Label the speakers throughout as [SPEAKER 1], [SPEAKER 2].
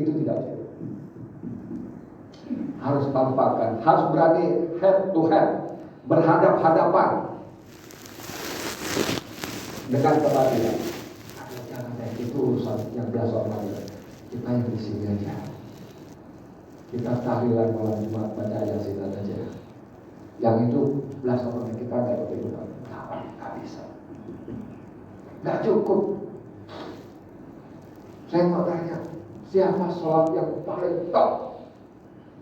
[SPEAKER 1] itu tidak cukup. Harus tampakkan, harus berani head to head, berhadap-hadapan dengan kebatilan. Jangan itu urusan yang biasa orang. Kita yang di sini aja. Kita tahlilan malam Jumat baca Yasin aja. Yang itu belas orang kita nggak kehidupan. Nggak bisa. Nggak cukup. Saya mau tanya, siapa sholat yang paling top,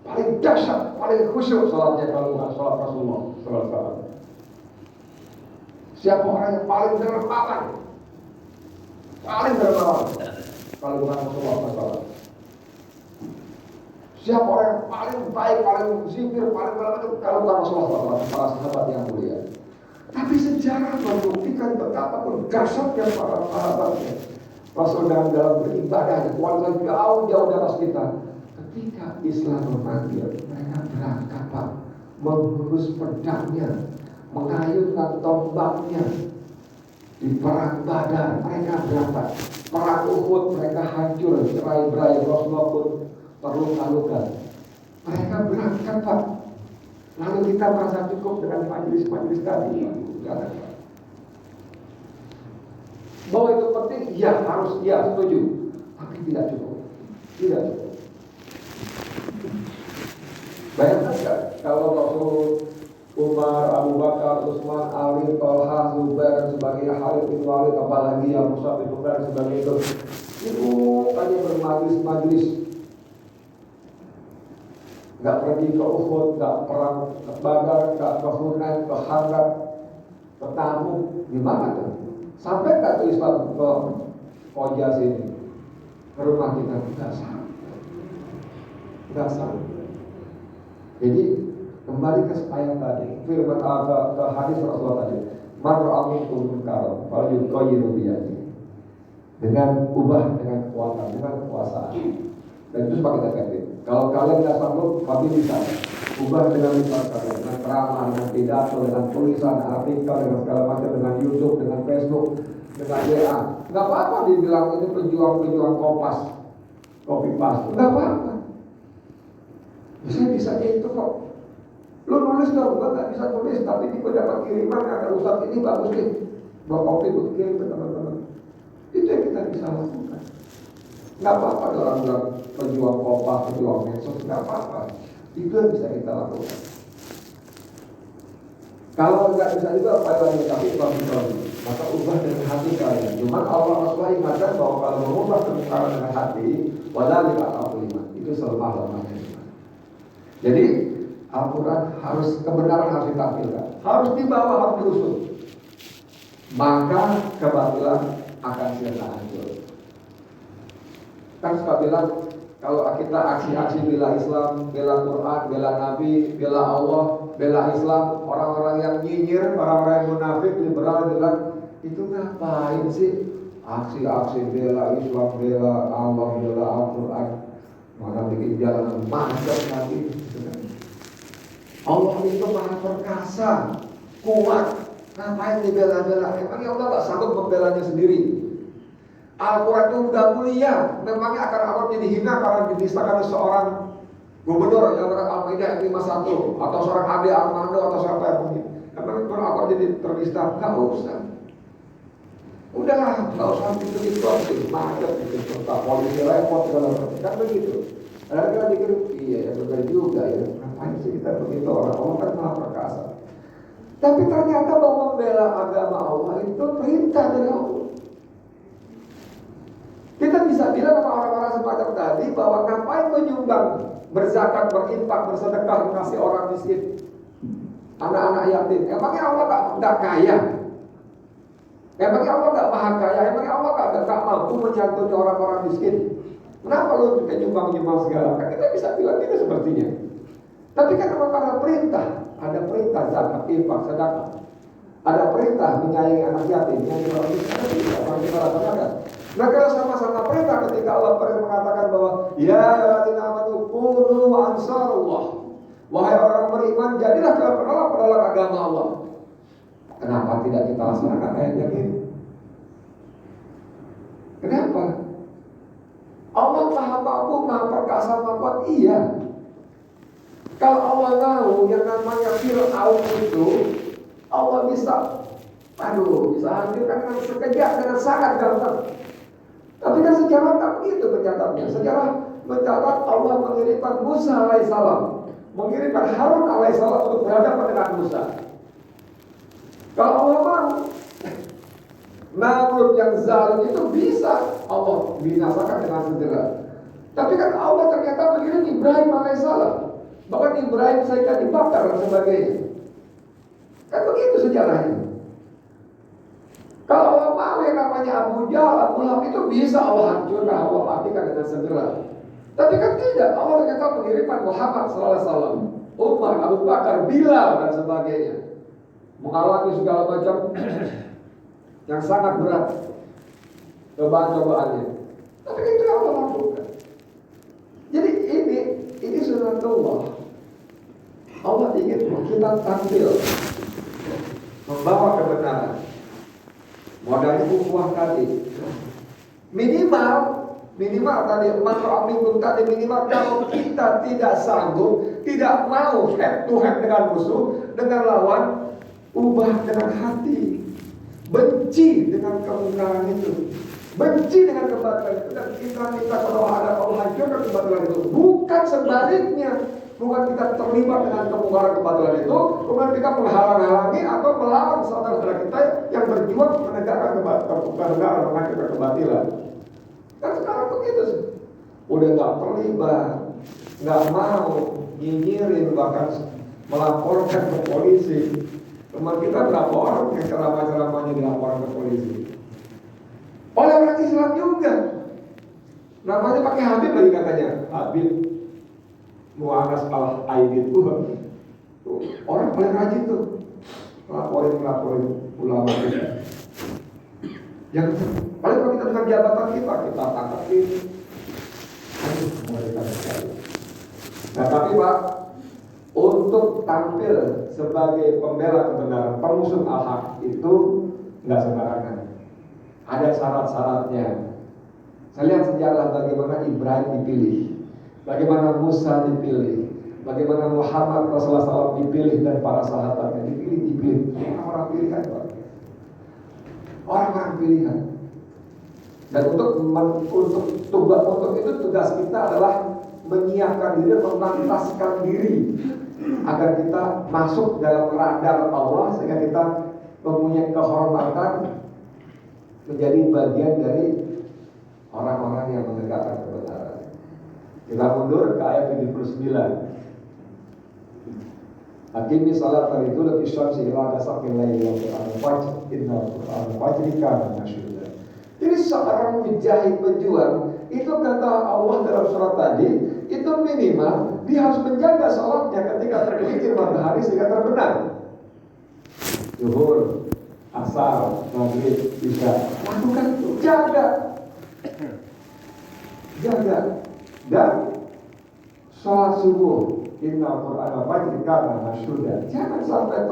[SPEAKER 1] paling dahsyat, paling khusyuk sholatnya kalau bukan sholat Rasulullah SAW? Siapa orang yang paling dermawan, kalau bukan Rasulullah SAW? Siapa orang yang paling baik, paling zikir, paling berapa kalau bukan Rasulullah SAW? Para sahabat yang mulia. Tapi sejarah membuktikan betapa dahsyatnya para sahabatnya. Rasul dalam beribadahnya, kualitas jauh di atas kita. Ketika Islam memanggil, mereka berangkat Pak, menghunus pedangnya, mengayunkan tombaknya. Di perang Badar mereka berangkat, perang Uhud mereka hancur, cerai-berai, Rasulullah pun terluka-luka. Mereka berangkat Pak. Lalu kita merasa cukup dengan majelis-majelis tadi. Jangan Pak. Bahwa itu penting, ya harus, ya setuju. Tapi tidak cukup. Tidak cukup. Bayangkan nggak kalau Rasul, Umar, Abu Bakar, Utsman, Ali, Thalha, Zubair dan sebagainya, Khalid bin Walid, apalagi yang Mus'ab bin Umair dan sebagainya itu hanya bermajlis-majlis, nggak pergi ke Uhud, nggak perang ke Badar, nggak ke Hunain, ke Khandaq, ke Tabuk, gimana tuh? Sampai nggak tuh Islam ke Koja sini, ke rumah kita? Nggak sampai. Jadi kembali ke ayat tadi, firman ke hadis Rasulullah tadi, man ra'a minkum munkaran falyughayyirhu biyadihi, dengan ubah dengan kekuatan, dengan kekuasaan. Dan itu semakin efektif. Kalau kalian tidak sanggup, kami bisa ubah dengan lisan kalian, dengan ceramah, dengan pidato, dengan tulisan, artikel, dengan segala macam, dengan YouTube, dengan Facebook, dengan WA. Nggak apa-apa dibilang ini pejuang-pejuang kopas, copy paste, nggak apa-apa. Bisa itu kok. Lu nulis dong, gua nggak bisa tulis, tapi ini gua dapat kiriman ada ustaz ini bagus nih, gua copy, gua kirim ke teman-teman. Itu yang kita bisa lakukan. Nggak apa-apa orang bilang pejuang kopas, pejuang medsos, nggak apa-apa. Itu yang bisa kita lakukan. Kalau nggak bisa juga apa lagi, tapi maka ubah dengan hati kalian. Cuman Allah Rasulullah ingatkan bahwa kalau mengubah kemungkaran dengan hati, wadhalika al iman, itu selemah-lemahnya. Jadi Al-Quran harus, kebenaran harus ditampilkan, harus dibawa, harus diusut. Maka kebatilan akan sirna hancur. Kan suka bilang, kalau kita aksi-aksi bela Islam, bela Quran, bela Nabi, bela Allah, bela Islam, orang-orang yang nyinyir, orang-orang yang munafik, liberal bilang, itu ngapain sih? Aksi-aksi bela Islam, bela Allah, bela Al-Quran, mana bikin jalan macet lagi. Allah itu maha perkasa, kuat. Ngapain dibela-bela? Memangnya Allah gak sanggup membelanya sendiri? Al-Quran itu udah mulia. Memangnya akan Allah jadi hina karena dinistakan seorang gubernur yang bernama Al-Maidah 51, atau seorang Ade Armando, atau siapa yang mungkin. Memang itu Allah jadi ternista? Gak usah. Udahlah, gak usah gitu-gitu, macet, gitu, polisi repot, segala macam. Kan begitu. Kadang-kadang dikira, iya ya benar juga ya. Ngapain sih kita begitu, orang Allah kan maha perkasa. Tapi ternyata bahwa membela agama Allah itu perintah dari Allah. Kita bisa bilang sama orang-orang semacam tadi bahwa ngapain menyumbang, berzakat, berinfak, bersedekah, mengasih orang miskin, anak-anak yatim. Emangnya Allah gak kaya? Emangnya Allah gak maha kaya? Emangnya Allah gak mampu menyantuni orang-orang miskin? Kenapa lu juga nyumbang-nyumbang segala? Kan kita bisa bilang itu sepertinya. Tapi kan karena perintah, ada perintah zakat, infak, sedekah, ada perintah menyayangi anak yatim, yang orang miskin, kita laksanakan. Nah kalau sama-sama perintah, ketika Allah mengatakan bahwa ya alladzina amanu kunu ansarullah, wahai orang beriman, jadilah kalian penolong agama Allah. Kenapa tidak kita laksanakan ayat yang ini? Kenapa? Allah Allah maha mampu, maha perkasa, maha kuat? Iya. Kalau Allah mau yang namanya Fir'aun itu, Allah bisa hancurkan dengan sekejap, dengan sangat gampang. Tapi kan sejarah tak begitu mencatatnya. Sejarah mencatat Allah mengirimkan Musa alaihissalam, mengirimkan Harun alaihissalam untuk berhadapan dengan Musa. Kalau Allah mau, Namrud yang zalim itu bisa Allah binasakan dengan segera. Tapi kan Allah ternyata mengirim Ibrahim alaihissalam, bahkan Ibrahim saya dibakar dan sebagainya. Kan begitu sejarahnya. Kalau Allah mau yang namanya Abu Jahal, Abu Lahab itu bisa Allah hancurkan, Allah matikan dengan segera. Tapi kan tidak, Allah ternyata mengirimkan Muhammad SAW, Umar, Abu Bakar, Bilal dan sebagainya, mengalami segala macam yang sangat berat cobaan-cobaannya. Tapi itu yang Allah lakukan. Jadi ini sunatullah. Allah ingin kita tampil membawa kebenaran. Modalnya ukhuwah tadi. Minimal tadi makroamingkum tadi, minimal kalau kita tidak sanggup, tidak mau head to head dengan musuh, dengan lawan, ubah dengan hati. Benci dengan kemungkaran itu, benci dengan kebatilan itu, dan kita minta kalau ada Allah hancurkan kebatilan itu. Bukan sebaliknya, bukan kita terlibat dengan kemungkaran kebatilan itu, bukan kita menghalang-halangi atau melawan saudara-saudara kita yang berjuang menegakkan kebenaran, menghancurkan kebatilan. Dan sekarang begitu sih, udah nggak terlibat, nggak mau nyinyirin, bahkan melaporkan ke polisi. Teman kita berapa orang yang ceramah-ceramahnya dilaporkan ke polisi oleh orang Islam juga. Namanya pakai Habib lagi katanya, Habib Mu'anas al-Aidid tuh. Orang paling rajin tuh laporin ulama kita. Yang paling kalau kita dengan jabatan kita tangkapin. Nah tapi Pak, untuk tampil sebagai pembela kebenaran, pengusung al-haq itu nggak sembarangan. Ada syarat-syaratnya. Saya lihat sejarah bagaimana Ibrahim dipilih, bagaimana Musa dipilih, bagaimana Muhammad Rasulullah SAW dipilih dan para sahabatnya dipilih. Orang-orang pilihan, Pak. Orang-orang pilihan. Dan untuk itu tugas kita adalah menyiapkan diri, memantaskan diri agar kita masuk dalam radar Allah, sehingga kita mempunyai kehormatan menjadi bagian dari orang-orang yang menegakkan kebenaran. Kita mundur ke ayat 79. Aqimi salat liduluki syamsi ila ghasaqil laili wa qur'anal fajr innal qur'anal fajri kana mashhuda. Jadi seorang mujahid pejuang itu kata Allah dalam surat tadi, itu minimal dia harus menjaga sholatnya ketika tergelincir matahari sehingga terbenam. Zuhur, asar, maghrib, isya, lakukan itu, jaga. Dan sholat subuh, innal qur'ana fajri kana mashhuda. Jangan sampai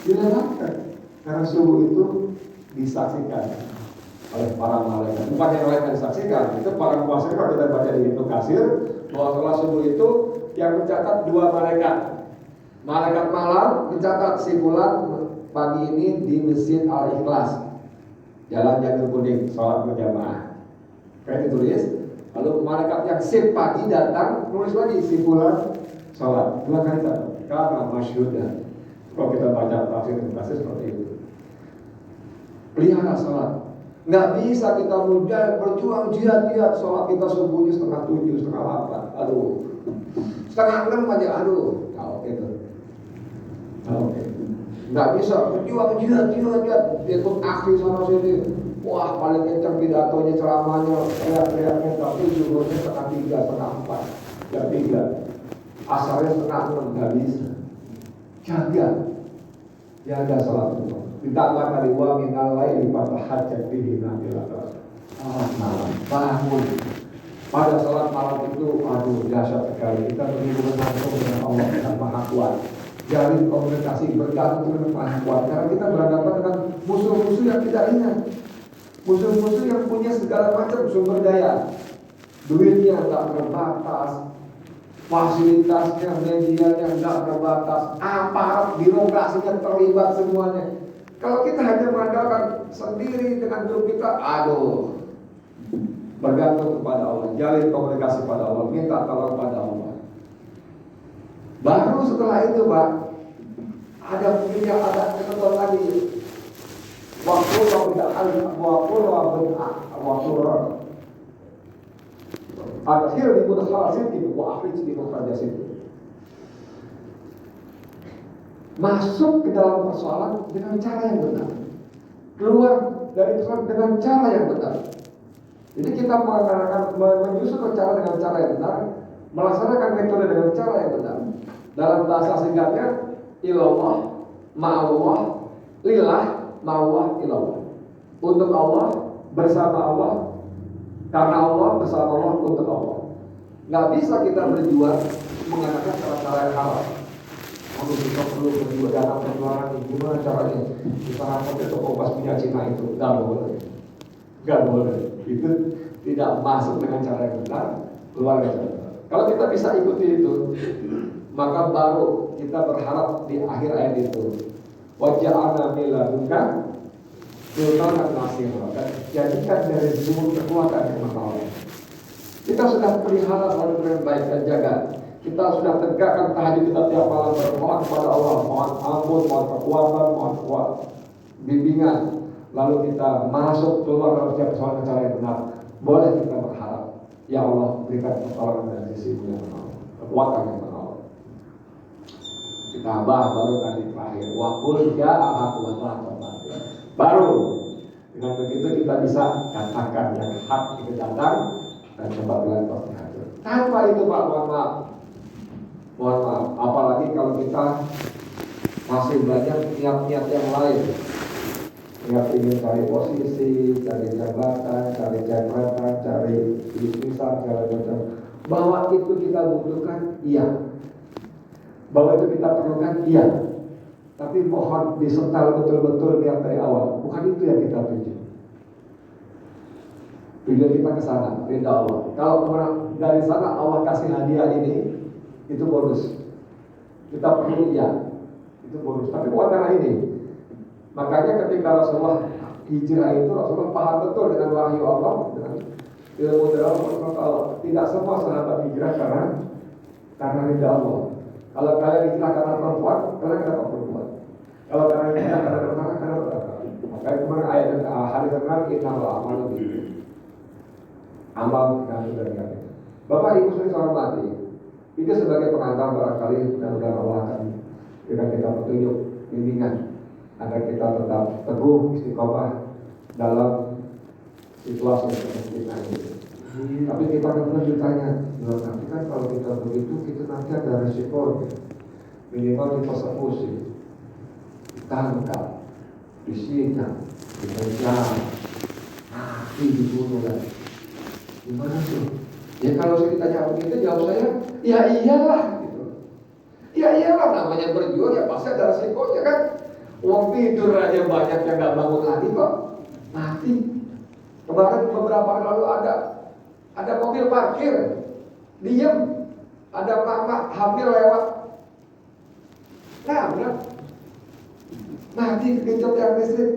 [SPEAKER 1] dilewatkan, karena subuh itu disaksikan oleh para malaikat. Bukan yang lain yang disaksikan, itu para puasa. Kalau kita baca di Ibnu Katsir bahwa sholat subuh itu yang mencatat dua malaikat. Malaikat malam mencatat si fulan pagi ini di Masjid Al-Ikhlas, Jalan Janur Kuning, sholat berjamaah. Kayak ditulis. Lalu malaikat yang sip pagi datang nulis lagi si fulan sholat. Dua kali catat. Karena masyhudah. Kalau kita baca tafsir Ibnu Katsir seperti itu. Pelihara sholat. Nggak bisa kita berjuang jihad sholat kita subuhnya 6:30, 7:30, aduh 5:30 aja, aduh, oke tuh, oke. Nggak bisa berjuang jihad ikut aksi sana sini, wah paling kencang pidatonya, ceramahnya, teriak-teriaknya, tapi subuhnya 3:30, 4:30, jam 3, asarnya 5:30, nggak bisa. Jaga sholat itu. Ditambah tadi wa minal laili fatahajjat bihi nafilatan. Malam bangun pada sholat malam itu, aduh dahsyat sekali. Kita berhubungan langsung dengan Allah yang Maha Kuat. Jalin komunikasi bergantung dengan Maha Kuat. Karena kita berhadapan dengan musuh-musuh yang tidak ingat, musuh-musuh yang punya segala macam sumber daya. duitnya nggak terbatas, fasilitasnya, medianya nggak terbatas, aparat birokrasinya terlibat semuanya. Kalau kita hanya mengandalkan sendiri dengan diri kita, aduh, bergantung kepada Allah, jalin komunikasi pada Allah, minta tolong pada Allah. Baru setelah itu, Pak, ada punya ada ketentuan lagi. Waktu akhir di mudaharasin itu, akhir di mudaharasin itu. Masuk ke dalam persoalan dengan cara yang benar, keluar dari persoalan dengan cara yang benar. Jadi kita menyusun rencana dengan cara yang benar, melaksanakan metode dengan cara yang benar. Dalam bahasa singkatnya, ilallah, ma'allah, lillah, ma'allah, ilallah. Untuk Allah, bersama Allah, karena Allah, bersama Allah, untuk Allah. Nggak bisa kita berjuang menggunakan cara-cara yang halal. Kalau kita perlu berjuang dana perjuangan, gimana caranya? Kita pakai toko pas punya Cina itu, nggak boleh. Nggak boleh. Itu tidak masuk dengan cara yang benar, keluar dari cara. Kalau kita bisa ikuti itu, maka baru kita berharap di akhir ayat itu, waja'alna min ladunka sultanan nasira, dan jadikan dari sumber kekuatan yang menolong. Kita sudah pelihara selalu dengan baik dan jaga. Kita sudah tegakkan tahajud kita tiap malam, bermohon kepada Allah, mohon ampun, mohon kekuatan, mohon kuat bimbingan. Lalu kita masuk keluar dalam setiap persoalan cara yang benar. Boleh kita berharap, ya Allah berikan pertolongan dari sisi-Mu yang menolong, kekuatan yang menolong. Ditambah baru tadi terakhir, wakul ja'aha kuwatan. Baru dengan begitu kita bisa katakan yang hak itu datang dan kebatilan pasti hancur. Tanpa itu Pak, mohon maaf, apalagi kalau kita masih banyak niat-niat yang lain. Niat ingin cari posisi, cari jabatan, cari jabatan, cari bisnisan, segala macam. Bahwa itu kita butuhkan, iya. Bahwa itu kita perlukan, iya. Tapi mohon disetel betul-betul niat dari awal. Bukan itu yang kita tuju. Tujuan kita ke sana, ridha Allah. Kalau dari sana Allah kasih hadiah ini, itu bonus. Kita perlu, iya. Itu bonus. Tapi bukan karena ini. Makanya ketika Rasulullah hijrah itu, Rasulullah paham betul dengan wahyu Allah, dengan ilmu dari Allah. Tidak semua sahabat hijrah karena ridha Allah. Kalau kalian hijrah karena perempuan, kalian kenapa perempuan? Kalau kalian hijrah karena berkata, karena berkata. Makanya kemarin ayat hari kenal innamal a'malu binniyat. Amal kami dari kami. Bapak Ibu sekalian hormati, itu sebagai pengantar barangkali mudah-mudahan Allah akan berikan kita petunjuk, bimbingan agar kita tetap teguh istiqomah dalam situasi seperti ini. Tapi kita akan ditanya, nanti kan kalau kita begitu, kita nanti ada resiko minimal dipersekusi, ditangkap, disita, dipenjara, mati, dibunuh lagi. Gimana tuh? Ya kalau saya ditanya begitu, jawab saya, ya iyalah gitu. Ya iyalah, namanya berjuang ya pasti ada resikonya kan. Uang tidur aja banyak yang gak bangun lagi kok, mati. Kemarin beberapa hari lalu ada mobil parkir, diem, ada mama hamil lewat, nabrak, mati kegenjot yang listrik.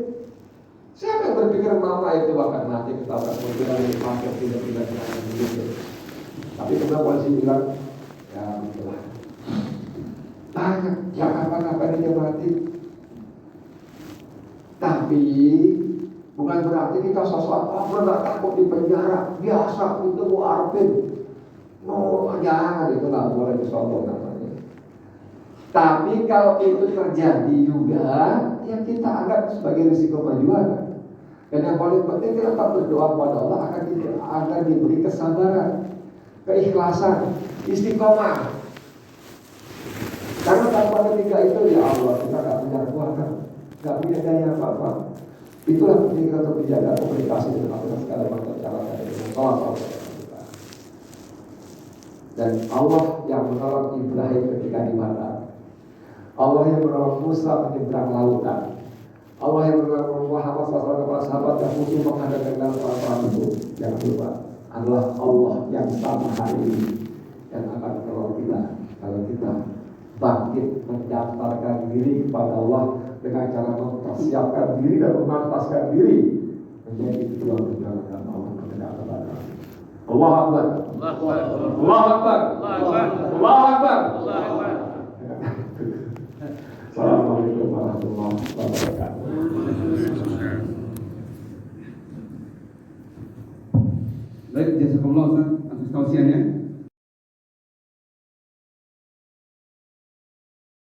[SPEAKER 1] Siapa yang berpikir mama itu akan mati ketabrak mobil yang parkir tidak begitu? Tapi kemudian polisi bilang, ya begitulah. Banyak yang apa-apa dia mati. Tapi bukan berarti kita sosok benar takut di penjara biasa itu Bu Arvin. No, jangan, itu nggak boleh disombong namanya. Tapi kalau itu terjadi juga, ya kita anggap sebagai risiko perjuangan. Dan yang paling penting kita tetap berdoa kepada Allah agar diberi kesabaran, keikhlasan, istiqomah. Karena tanpa ketika itu ya Allah kita nggak punya kekuatan, nggak punya daya apa-apa. Itulah penting kita untuk menjaga komunikasi dengan Allah segala macam cara dengan Allah. Dan Allah yang menolong Ibrahim ketika di Mata, Allah yang menolong Musa menyeberang lautan, Allah yang menolong Muhammad SAW kepada sahabat yang khusus menghadap dengan para itu. Jangan lupa adalah Allah yang sama hari ini yang akan tolong kita kalau kita bangkit mendaftarkan diri kepada Allah dengan cara mempersiapkan diri dan memantaskan diri menjadi ketua pimpinan Allah menegak kepada Allah Akbar. Allah Akbar. Allah Akbar. Assalamualaikum warahmatullahi wabarakatuh.
[SPEAKER 2] Baik, jazakumullah Ustaz atas tausiahnya.